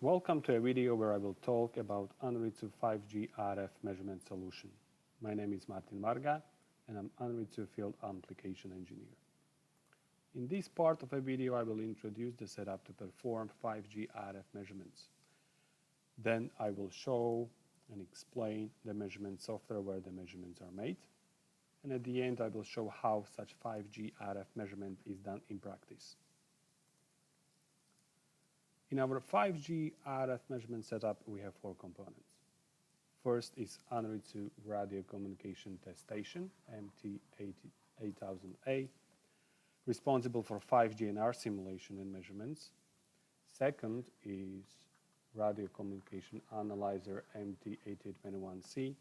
Welcome to a video where I will talk about Anritsu 5G RF measurement solution. My name is Martin Varga and I'm Anritsu Field Application Engineer. In this part of a video I will introduce the setup to perform 5G RF measurements. Then I will show and explain the measurement software where the measurements are made. And at the end I will show how such 5G RF measurement is done in practice. In our 5G RF measurement setup, we have four components. First is Anritsu radio communication test station, MT8000A, responsible for 5G and R simulation and measurements. Second is radio communication analyzer, MT8821C,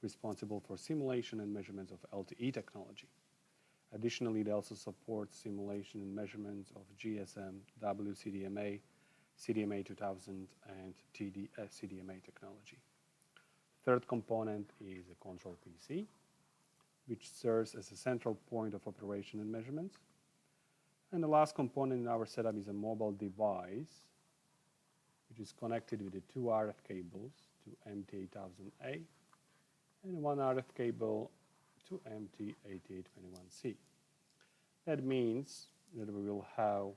responsible for simulation and measurements of LTE technology. Additionally, it also supports simulation and measurements of GSM, WCDMA, CDMA 2000 and CDMA technology. Third component is a control PC, which serves as a central point of operation and measurements. And the last component in our setup is a mobile device, which is connected with the two RF cables to MT8000A and one RF cable to MT8821C. That means that we will have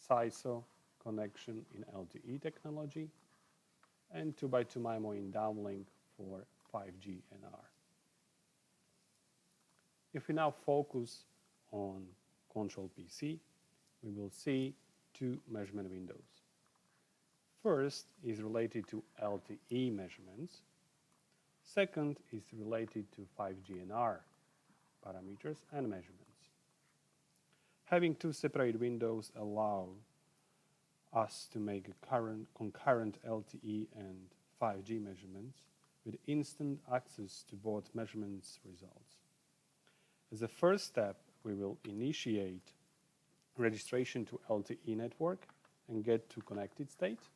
SISO connection in LTE technology and 2x2 MIMO in downlink for 5G and R. If we now focus on control PC, we will see two measurement windows. First is related to LTE measurements. Second is related to 5G and R parameters and measurements. Having two separate windows allow us to make a concurrent LTE and 5G measurements with instant access to both measurements results. As a first step, we will initiate registration to LTE network and get to connected state.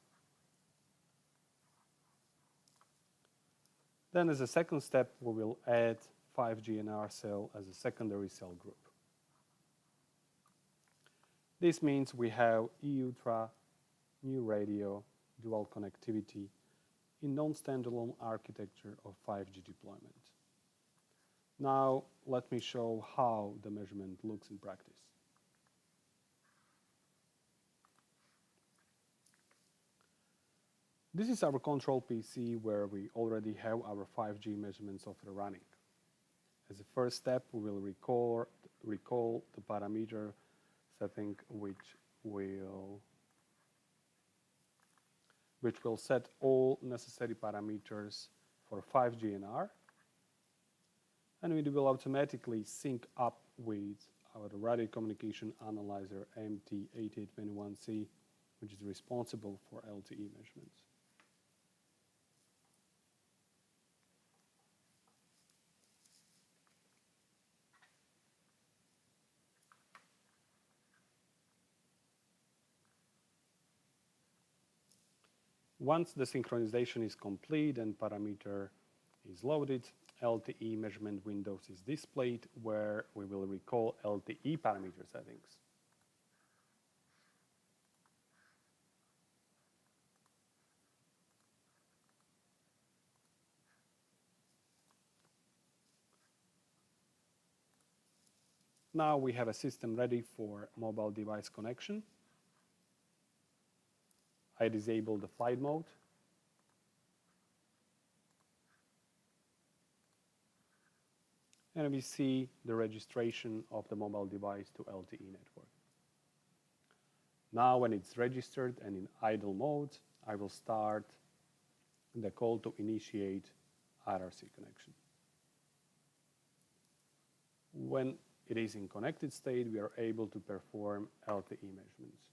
Then as a second step, we will add 5G and R cell as a secondary cell group. This means we have E-Ultra new radio, dual connectivity in non-standalone architecture of 5G deployment. Now, let me show how the measurement looks in practice. This is our control PC where we already have our 5G measurement software running. As a first step, we will recall the parameter setting which will set all necessary parameters for 5G and R. And it will automatically sync up with our radio communication analyzer MT8821C, which is responsible for LTE measurements. Once the synchronization is complete and parameter is loaded, LTE measurement windows is displayed where we will recall LTE parameter settings. Now we have a system ready for mobile device connection. I disable the flight mode. And we see the registration of the mobile device to LTE network. Now when it's registered and in idle mode, I will start the call to initiate RRC connection. When it is in connected state, we are able to perform LTE measurements.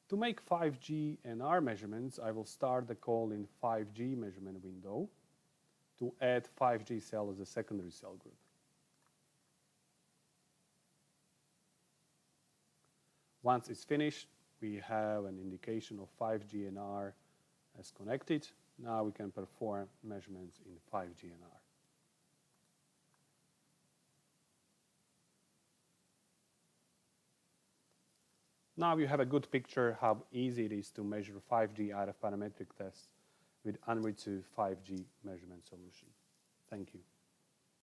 To make 5G and R measurements, I will start the call in 5G measurement window to add 5G cell as a secondary cell group. Once it's finished, we have an indication of 5G and R as connected. Now we can perform measurements in 5G and R. Now you have a good picture how easy it is to measure 5G out of parametric tests with Anritsu 5G measurement solution. Thank you.